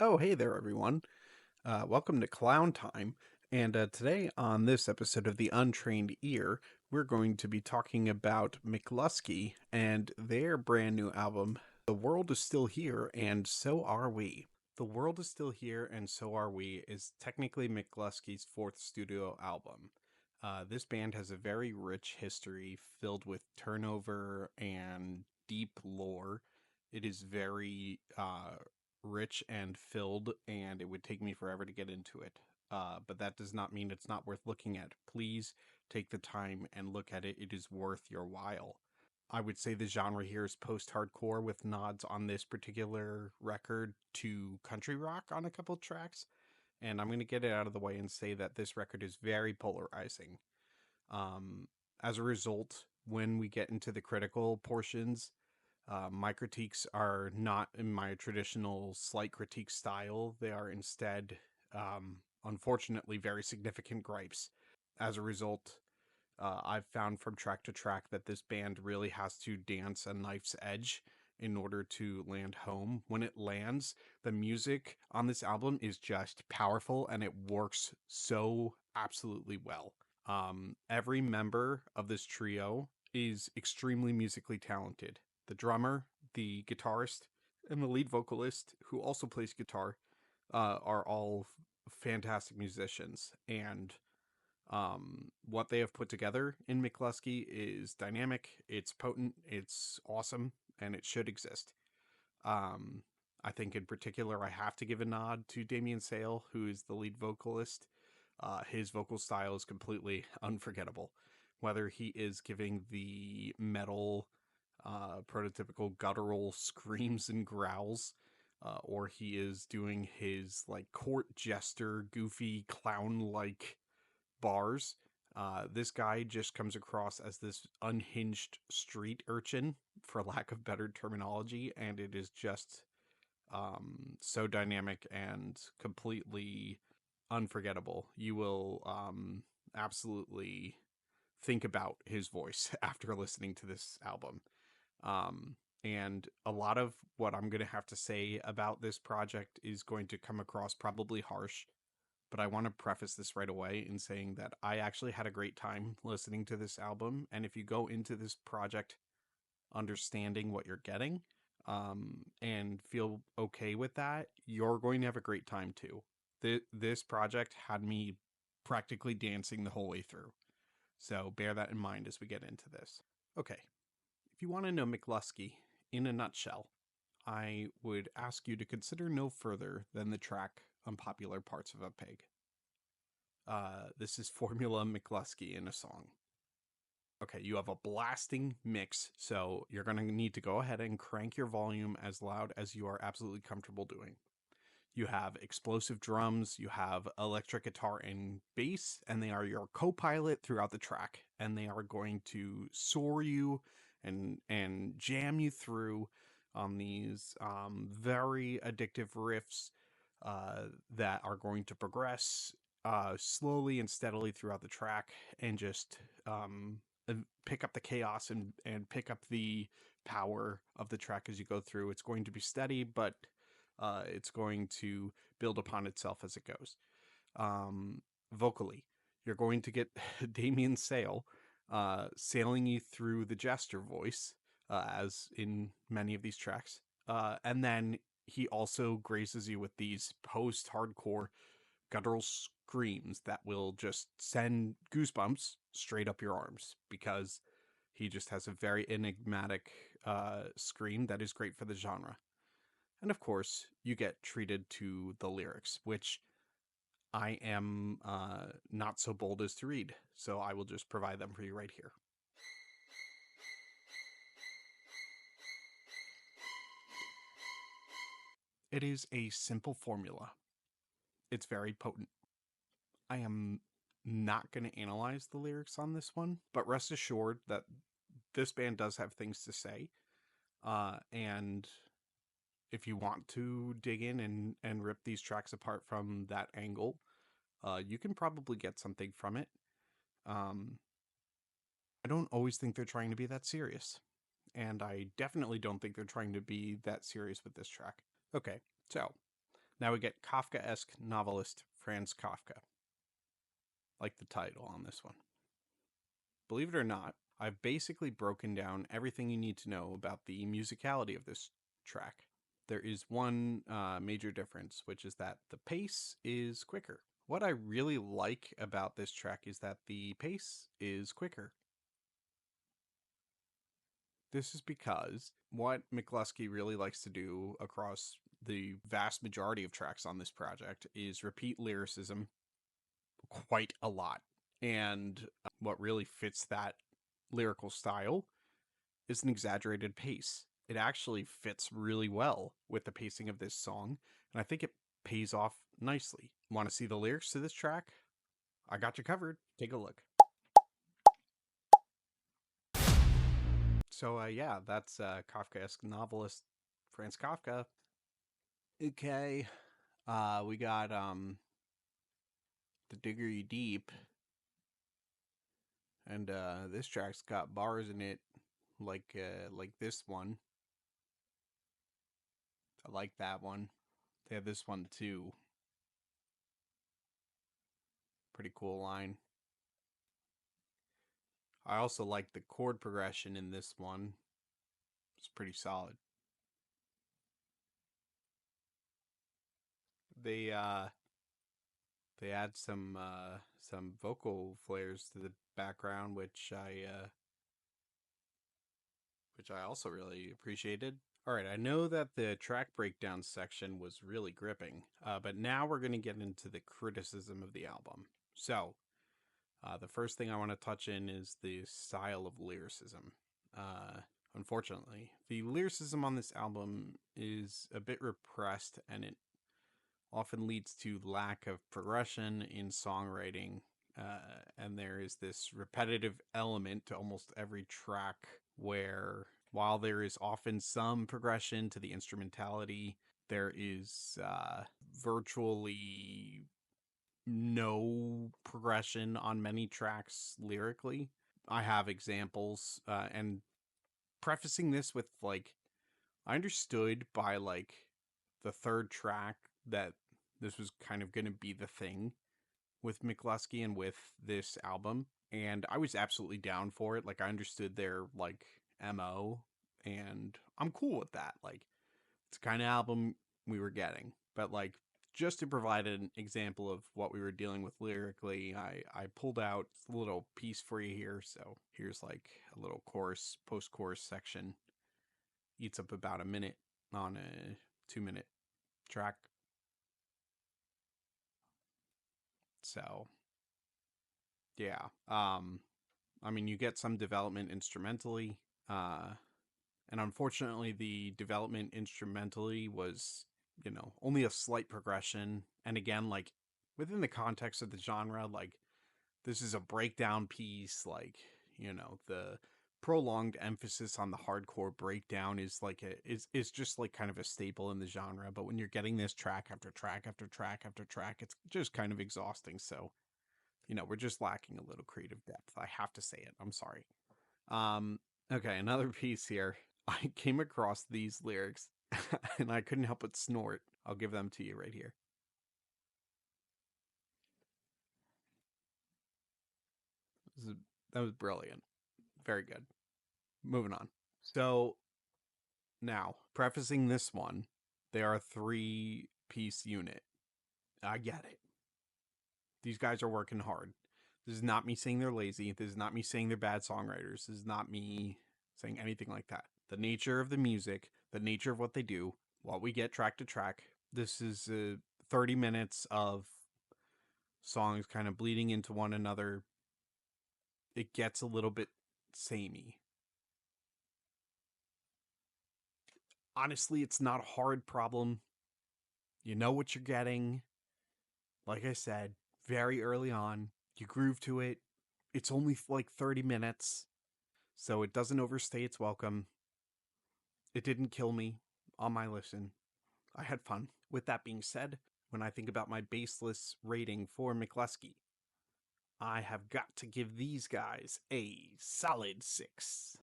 Oh, hey there, everyone. Welcome to Clown Time. And today, on this episode of The Untrained Ear, we're going to be talking about McLusky and their brand new album, The World Is Still Here, and So Are We. The World Is Still Here, and So Are We is technically McLusky's fourth studio album. This band has a very rich history filled with turnover and deep lore. It is very rich and filled, and it would take me forever to get into it. But that does not mean it's not worth looking at. Please take the time and look at it. It is worth your while. I would say the genre here is post hardcore with nods on this particular record to country rock on a couple tracks. And I'm going to get it out of the way and say that this record is very polarizing. Um, as a result, when we get into the critical portions, my critiques are not in my traditional slight critique style. They are instead, unfortunately, very significant gripes. As a result, I've found from track to track that this band really has to dance a knife's edge in order to land home. When it lands, the music on this album is just powerful and it works so absolutely well. Every member of this trio is extremely musically talented. The drummer, the guitarist, and the lead vocalist, who also plays guitar, are all fantastic musicians. And what they have put together in McLusky is dynamic, it's potent, it's awesome, and it should exist. Um, I think in particular, I have to give a nod to Damien Sale, who is the lead vocalist. His vocal style is completely unforgettable. Whether he is giving the metal, prototypical guttural screams and growls, or he is doing his like court jester, goofy clown like bars. This guy just comes across as this unhinged street urchin, for lack of better terminology, and it is just so dynamic and completely unforgettable. You will absolutely think about his voice after listening to this album. And a lot of what I'm going to have to say about this project is going to come across probably harsh, but I want to preface this right away in saying that I actually had a great time listening to this album. And if you go into this project understanding what you're getting, and feel okay with that, you're going to have a great time too. This project had me practically dancing the whole way through. So bear that in mind as we get into this. Okay, if you want to know McLusky in a nutshell, I would ask you to consider no further than the track Unpopular Parts of a Pig. This is Formula McLusky in a song. Okay, you have a blasting mix, so you're going to need to go ahead and crank your volume as loud as you are absolutely comfortable doing. You have explosive drums, you have electric guitar and bass, and they are your co-pilot throughout the track, and they are going to soar you and jam you through on these very addictive riffs that are going to progress slowly and steadily throughout the track, and just pick up the chaos and pick up the power of the track as you go through. It's going to be steady, but it's going to build upon itself as it goes. Vocally, you're going to get Damien Sale sailing you through the jester voice, as in many of these tracks. And then he also graces you with these post hardcore guttural screams that will just send goosebumps straight up your arms, because he just has a very enigmatic scream that is great for the genre. And of course, you get treated to the lyrics, which I am not so bold as to read, so I will just provide them for you right here. It is a simple formula. It's very potent. I am not going to analyze the lyrics on this one, but rest assured that this band does have things to say. And if you want to dig in and rip these tracks apart from that angle, you can probably get something from it. Um, I don't always think they're trying to be that serious. And I definitely don't think they're trying to be that serious with this track. Okay, so Now we get Kafkaesque novelist Franz Kafka, like the title on this one. Believe it or not, I've basically broken down everything you need to know about the musicality of this track. There is one major difference, which is that the pace is quicker. What I really like about this track is that the pace is quicker. This is because what McLusky really likes to do across the vast majority of tracks on this project is repeat lyricism quite a lot. And what really fits that lyrical style is an exaggerated pace. It actually fits really well with the pacing of this song, and I think it pays off nicely. Want to see the lyrics to this track? I got you covered. Take a look. So, yeah, that's Kafkaesque novelist Franz Kafka. Okay, we got The Digger You Deep, and this track's got bars in it like this one. I like that one. They have this one too. Pretty cool line. I also like the chord progression in this one. It's pretty solid. They add some vocal flares to the background, which I also really appreciated. All right, I know that the track breakdown section was really gripping, but now we're going to get into the criticism of the album. So, the first thing I want to touch in is the style of lyricism. Unfortunately, the lyricism on this album is a bit repressed, and it often leads to lack of progression in songwriting. And there is this repetitive element to almost every track where, while there is often some progression to the instrumentality, there is virtually no progression on many tracks lyrically. I have examples, and prefacing this with like, I understood by like the third track that this was kind of going to be the thing with McLusky and with this album, and I was absolutely down for it. Like, I understood their like MO, and I'm cool with that. Like, it's the kind of album we were getting. But like, just to provide an example of what we were dealing with lyrically, I pulled out a little piece for you here. So here's like a little chorus, post-chorus section. Eats up about a minute on a 2-minute track. So yeah. I mean, you get some development instrumentally, and unfortunately the development instrumentally was, only a slight progression. And again, like, within the context of the genre, like, this is a breakdown piece, like, the prolonged emphasis on the hardcore breakdown is like is just like kind of a staple in the genre. But when you're getting this track after track after track after track, it's just kind of exhausting. So, we're just lacking a little creative depth. I have to say it. I'm sorry. Um, okay, another piece here. I came across these lyrics and I couldn't help but snort. I'll give them to you right here. That was brilliant. Very good. Moving on. So now, prefacing this one, they are a 3-piece unit. I get it. These guys are working hard. This is not me saying they're lazy. This is not me saying they're bad songwriters. This is not me saying anything like that. The nature of the music, the nature of what they do, what we get track to track. This is 30 minutes of songs kind of bleeding into one another. It gets a little bit samey. Honestly, it's not a hard problem. You know what you're getting. Like I said, very early on, you groove to it. It's only like 30 minutes, so it doesn't overstay its welcome. It didn't kill me on my listen. I had fun. With that being said, when I think about my baseless rating for McLusky, I have got to give these guys a solid 6.